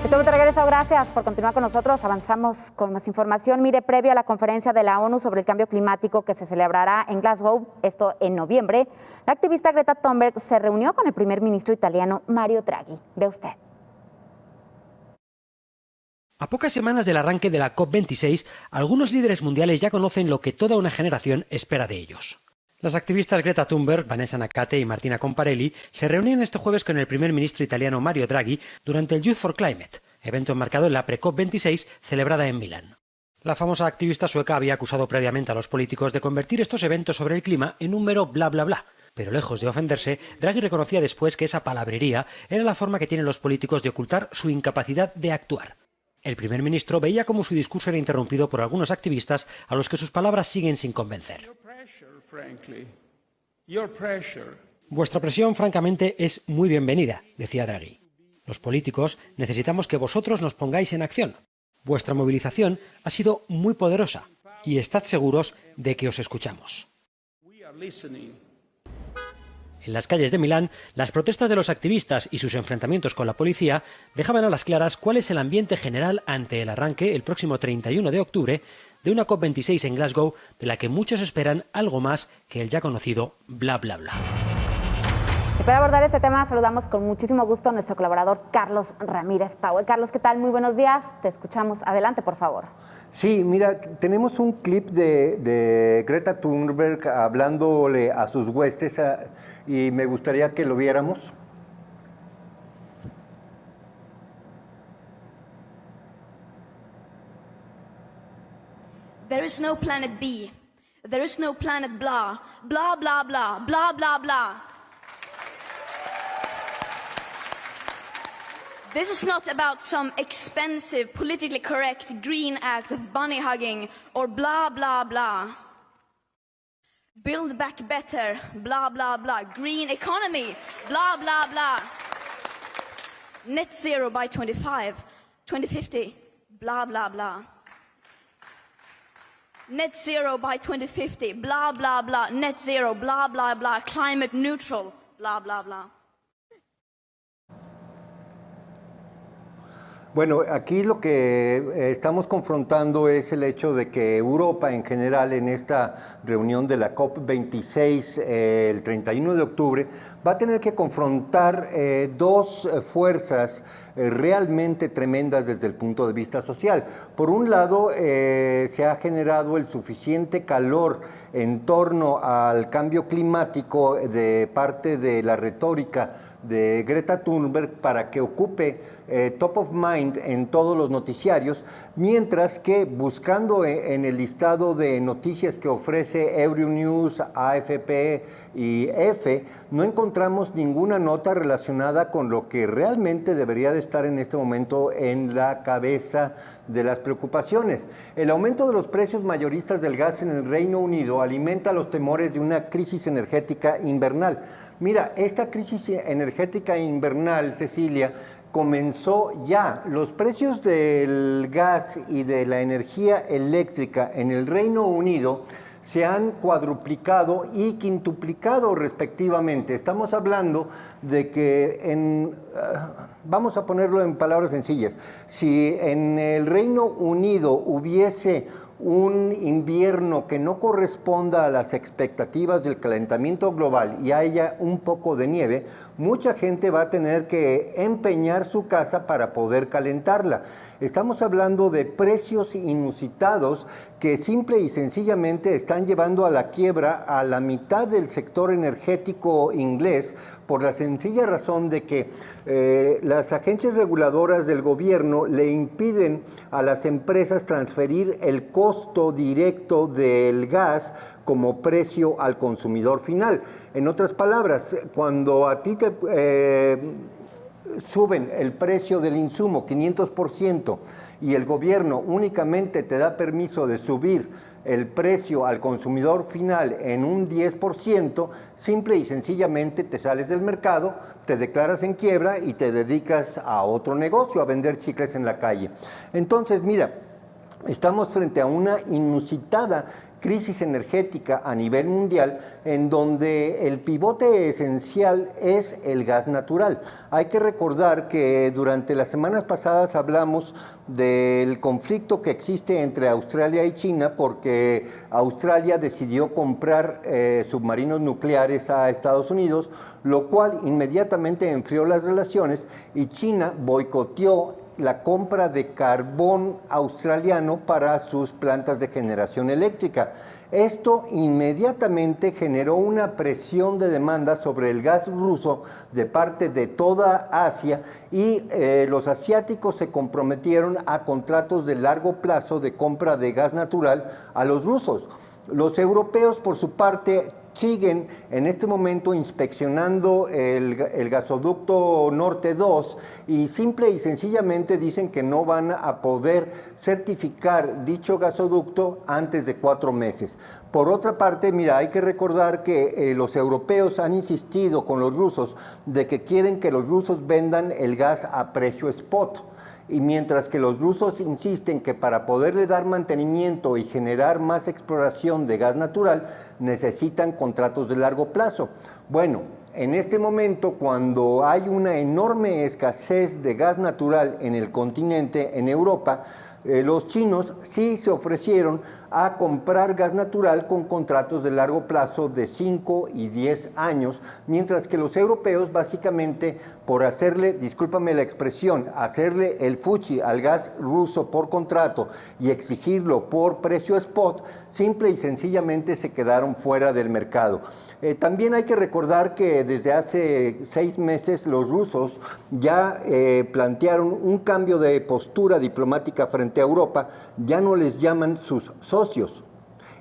Estamos de regreso, gracias por continuar con nosotros. Avanzamos con más información. Mire, previo a la conferencia de la ONU sobre el cambio climático que se celebrará en Glasgow, esto en noviembre, la activista Greta Thunberg se reunió con el primer ministro italiano Mario Draghi. Ve usted. A pocas semanas del arranque de la COP26, algunos líderes mundiales ya conocen lo que toda una generación espera de ellos. Las activistas Greta Thunberg, Vanessa Nakate y Martina Comparelli se reunieron este jueves con el primer ministro italiano Mario Draghi durante el Youth for Climate, evento enmarcado en la pre-COP26 celebrada en Milán. La famosa activista sueca había acusado previamente a los políticos de convertir estos eventos sobre el clima en un mero bla bla bla. Pero lejos de ofenderse, Draghi reconocía después que esa palabrería era la forma que tienen los políticos de ocultar su incapacidad de actuar. El primer ministro veía cómo su discurso era interrumpido por algunos activistas a los que sus palabras siguen sin convencer. Vuestra presión, francamente, es muy bienvenida, decía Draghi. Los políticos necesitamos que vosotros nos pongáis en acción. Vuestra movilización ha sido muy poderosa y estad seguros de que os escuchamos. En las calles de Milán, las protestas de los activistas y sus enfrentamientos con la policía dejaban a las claras cuál es el ambiente general ante el arranque, el próximo 31 de octubre, de una COP26 en Glasgow, de la que muchos esperan algo más que el ya conocido bla bla bla. Y para abordar este tema saludamos con muchísimo gusto a nuestro colaborador Carlos Ramírez Powell. Carlos, ¿qué tal? Muy buenos días. Te escuchamos. Adelante, por favor. Sí, mira, tenemos un clip de Greta Thunberg hablándole a sus huestes y me gustaría que lo viéramos. There is no planet B. There is no planet blah. Blah, blah, blah. Blah, blah, blah. This is not about some expensive, politically correct green act of bunny hugging or blah, blah, blah. Build back better, blah, blah, blah. Green economy, blah, blah, blah. Net zero by 2050, blah, blah, blah. Net zero by 2050, blah, blah, blah. Net zero, blah, blah, blah. Climate neutral, blah, blah, blah. Bueno, aquí lo que estamos confrontando es el hecho de que Europa en general en esta reunión de la COP26 el 31 de octubre va a tener que confrontar dos fuerzas realmente tremendas desde el punto de vista social. Por un lado, se ha generado el suficiente calor en torno al cambio climático de parte de la retórica de Greta Thunberg para que ocupe top of mind en todos los noticiarios, mientras que buscando en el listado de noticias que ofrece Euronews, AFP y EFE, no encontramos ninguna nota relacionada con lo que realmente debería de estar en este momento en la cabeza de las preocupaciones. El aumento de los precios mayoristas del gas en el Reino Unido alimenta los temores de una crisis energética invernal. Mira, esta crisis energética invernal, Cecilia, comenzó ya. Los precios del gas y de la energía eléctrica en el Reino Unido se han cuadruplicado y quintuplicado respectivamente. Estamos hablando de que vamos a ponerlo en palabras sencillas, si en el Reino Unido hubiese un invierno que no corresponda a las expectativas del calentamiento global y haya un poco de nieve, mucha gente va a tener que empeñar su casa para poder calentarla. Estamos hablando de precios inusitados que simple y sencillamente están llevando a la quiebra a la mitad del sector energético inglés por la sencilla razón de que las agencias reguladoras del gobierno le impiden a las empresas transferir el costo directo del gas como precio al consumidor final. En otras palabras, cuando a ti te suben el precio del insumo 500% y el gobierno únicamente te da permiso de subir el precio al consumidor final en un 10%, simple y sencillamente te sales del mercado, te declaras en quiebra y te dedicas a otro negocio, a vender chicles en la calle. Entonces, mira, estamos frente a una inusitada crisis energética a nivel mundial, en donde el pivote esencial es el gas natural. Hay que recordar que durante las semanas pasadas hablamos del conflicto que existe entre Australia y China, porque Australia decidió comprar submarinos nucleares a Estados Unidos, lo cual inmediatamente enfrió las relaciones, y China boicoteó la compra de carbón australiano para sus plantas de generación eléctrica. Esto inmediatamente generó una presión de demanda sobre el gas ruso de parte de toda Asia, y los asiáticos se comprometieron a contratos de largo plazo de compra de gas natural a los rusos. Los europeos, por su parte, siguen en este momento inspeccionando el gasoducto Norte 2, y simple y sencillamente dicen que no van a poder certificar dicho gasoducto antes de 4 meses. Por otra parte, mira, hay que recordar que los europeos han insistido con los rusos de que quieren que los rusos vendan el gas a precio spot. Y mientras que los rusos insisten que para poderle dar mantenimiento y generar más exploración de gas natural, necesitan contratos de largo plazo. Bueno, en este momento, cuando hay una enorme escasez de gas natural en el continente, en Europa, los chinos sí se ofrecieron a comprar gas natural con contratos de largo plazo de 5 y 10 años, mientras que los europeos básicamente, por hacerle, discúlpame la expresión, hacerle el fuchi al gas ruso por contrato y exigirlo por precio spot, simple y sencillamente se quedaron fuera del mercado. También hay que recordar que desde hace 6 meses los rusos ya plantearon un cambio de postura diplomática frente a Europa. Ya no les llaman sus socios.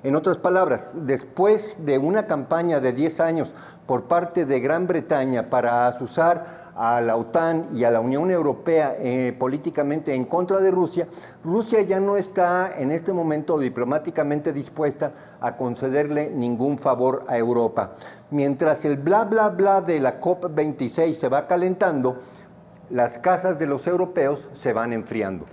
En otras palabras, después de una campaña de 10 años por parte de Gran Bretaña para azuzar a la OTAN y a la Unión Europea políticamente en contra de Rusia, Rusia ya no está en este momento diplomáticamente dispuesta a concederle ningún favor a Europa. Mientras el bla bla bla de la COP26 se va calentando, las casas de los europeos se van enfriando.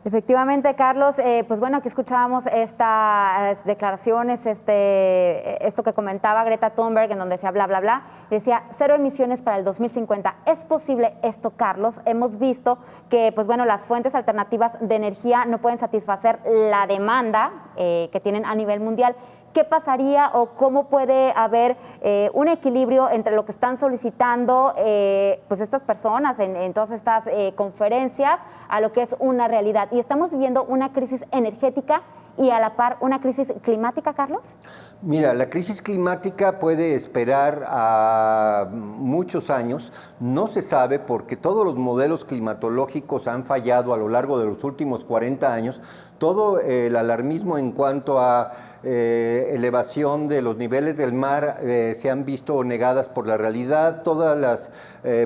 Efectivamente, Carlos, pues bueno, aquí escuchábamos estas declaraciones, esto que comentaba Greta Thunberg, en donde decía bla, bla, bla, decía 0 emisiones para el 2050. ¿Es posible esto, Carlos? Hemos visto que, pues bueno, las fuentes alternativas de energía no pueden satisfacer la demanda que tienen a nivel mundial. ¿Qué pasaría o cómo puede haber un equilibrio entre lo que están solicitando pues estas personas en todas estas conferencias a lo que es una realidad? Y estamos viviendo una crisis energética y a la par una crisis climática, Carlos. Mira, la crisis climática puede esperar a muchos años. No se sabe, porque todos los modelos climatológicos han fallado a lo largo de los últimos 40 años. Todo el alarmismo en cuanto a elevación de los niveles del mar se han visto negadas por la realidad. Todas las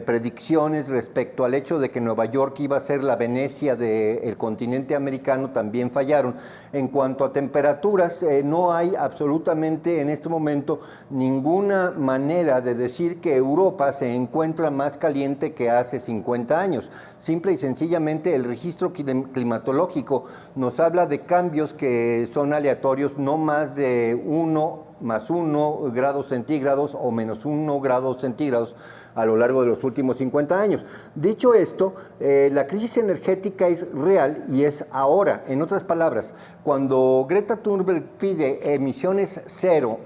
predicciones respecto al hecho de que Nueva York iba a ser la Venecia del continente americano también fallaron. En cuanto a temperaturas, no hay absolutamente en este momento ninguna manera de decir que Europa se encuentra más caliente que hace 50 años. Simple y sencillamente el registro climatológico nos habla de cambios que son aleatorios, no más de 1 más 1 grados centígrados o menos 1 grados centígrados a lo largo de los últimos 50 años. Dicho esto, la crisis energética es real y es ahora. En otras palabras, cuando Greta Thunberg pide emisiones cero,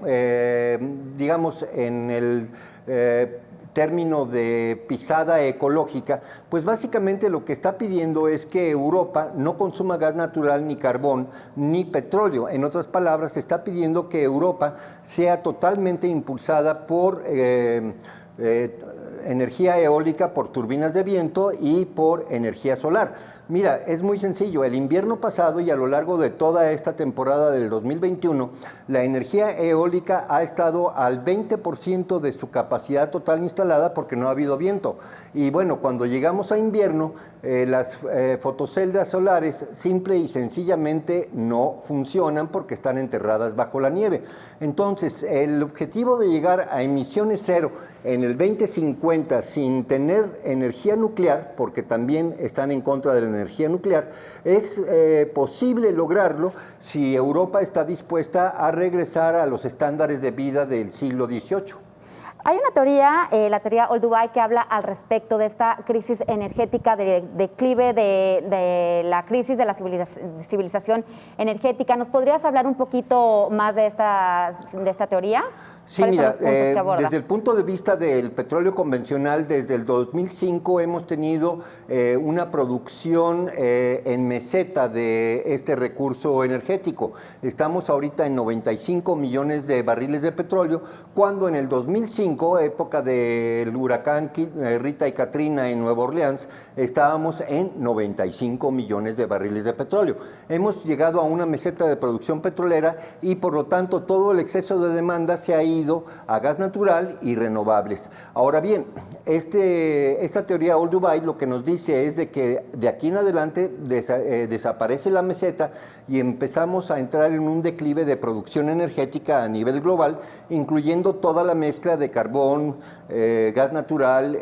digamos en el término de pisada ecológica, pues básicamente lo que está pidiendo es que Europa no consuma gas natural, ni carbón, ni petróleo. En otras palabras, está pidiendo que Europa sea totalmente impulsada por energía eólica, por turbinas de viento y por energía solar. Mira, es muy sencillo. El invierno pasado y a lo largo de toda esta temporada del 2021, la energía eólica ha estado al 20% de su capacidad total instalada porque no ha habido viento. Y bueno, cuando llegamos a invierno, las fotoceldas solares simple y sencillamente no funcionan porque están enterradas bajo la nieve. Entonces, el objetivo de llegar a emisiones cero en el 2050 cuenta, sin tener energía nuclear, porque también están en contra de la energía nuclear, es posible lograrlo si Europa está dispuesta a regresar a los estándares de vida del siglo XVIII. Hay una teoría, la teoría Olduvai, que habla al respecto de esta crisis energética, de declive de la crisis de la civilización energética. ¿Nos podrías hablar un poquito más de esta teoría? Sí, mira, desde el punto de vista del petróleo convencional, desde el 2005 hemos tenido una producción en meseta de este recurso energético. Estamos ahorita en 95 millones de barriles de petróleo, cuando en el 2005, época del huracán Rita y Katrina en Nueva Orleans, estábamos en 95 millones de barriles de petróleo. Hemos llegado a una meseta de producción petrolera y por lo tanto todo el exceso de demanda se ha ido a gas natural y renovables. Ahora bien, esta teoría Olduvai lo que nos dice es de que de aquí en adelante desaparece la meseta y empezamos a entrar en un declive de producción energética a nivel global, incluyendo toda la mezcla de carbón, gas natural,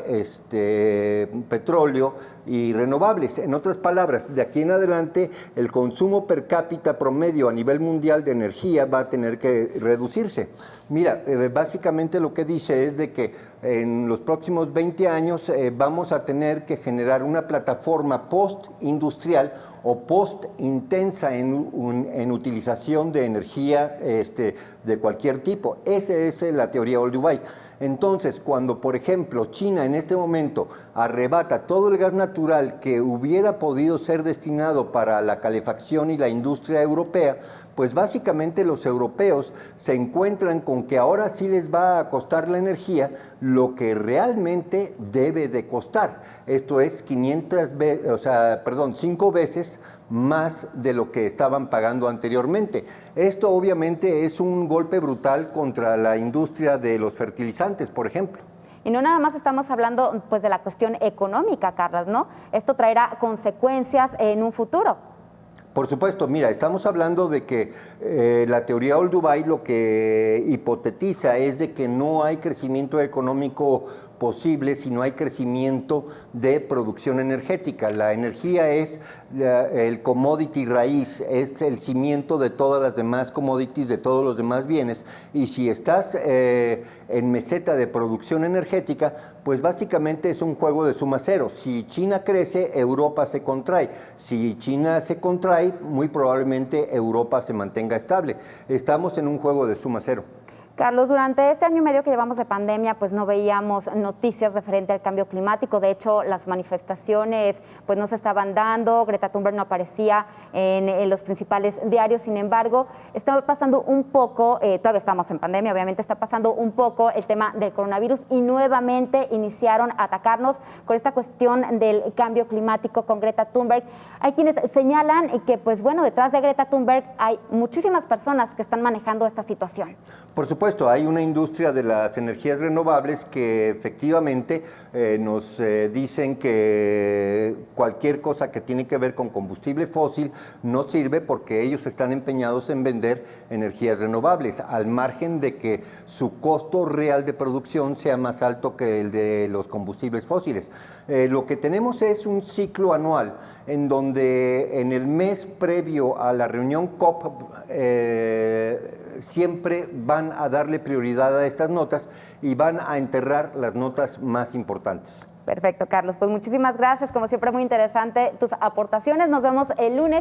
petróleo y renovables. En otras palabras, de aquí en adelante el consumo per cápita promedio a nivel mundial de energía va a tener que reducirse. Mira, básicamente lo que dice es de que en los próximos 20 años vamos a tener que generar una plataforma post-industrial o post-intensa en utilización de energía de cualquier tipo. Esa es la teoría Olduvai. Entonces, cuando, por ejemplo, China en este momento arrebata todo el gas natural que hubiera podido ser destinado para la calefacción y la industria europea, pues básicamente los europeos se encuentran con que ahora sí les va a costar la energía lo que realmente debe de costar. Esto es 5 veces más de lo que estaban pagando anteriormente. Esto obviamente es un golpe brutal contra la industria de los fertilizantes, por ejemplo. Y no nada más estamos hablando pues de la cuestión económica, Carlos, ¿no? Esto traerá consecuencias en un futuro. Por supuesto, mira, estamos hablando de que la teoría Olduvai lo que hipotetiza es de que no hay crecimiento económico posible si no hay crecimiento de producción energética. La energía es el commodity raíz, es el cimiento de todas las demás commodities, de todos los demás bienes, y si estás en meseta de producción energética, pues básicamente es un juego de suma cero. Si China crece, Europa se contrae. Si China se contrae, muy probablemente Europa se mantenga estable. Estamos en un juego de suma cero. Carlos, durante este año y medio que llevamos de pandemia, pues no veíamos noticias referente al cambio climático. De hecho, las manifestaciones pues no se estaban dando, Greta Thunberg no aparecía en los principales diarios. Sin embargo, está pasando un poco, todavía estamos en pandemia, obviamente está pasando un poco el tema del coronavirus y nuevamente iniciaron a atacarnos con esta cuestión del cambio climático con Greta Thunberg. Hay quienes señalan que, pues bueno, detrás de Greta Thunberg hay muchísimas personas que están manejando esta situación. Por supuesto, hay una industria de las energías renovables que efectivamente nos dicen que cualquier cosa que tiene que ver con combustible fósil no sirve porque ellos están empeñados en vender energías renovables, al margen de que su costo real de producción sea más alto que el de los combustibles fósiles. Lo que tenemos es un ciclo anual en donde en el mes previo a la reunión COP siempre van a darle prioridad a estas notas y van a enterrar las notas más importantes. Perfecto, Carlos. Pues muchísimas gracias. Como siempre, muy interesante tus aportaciones. Nos vemos el lunes.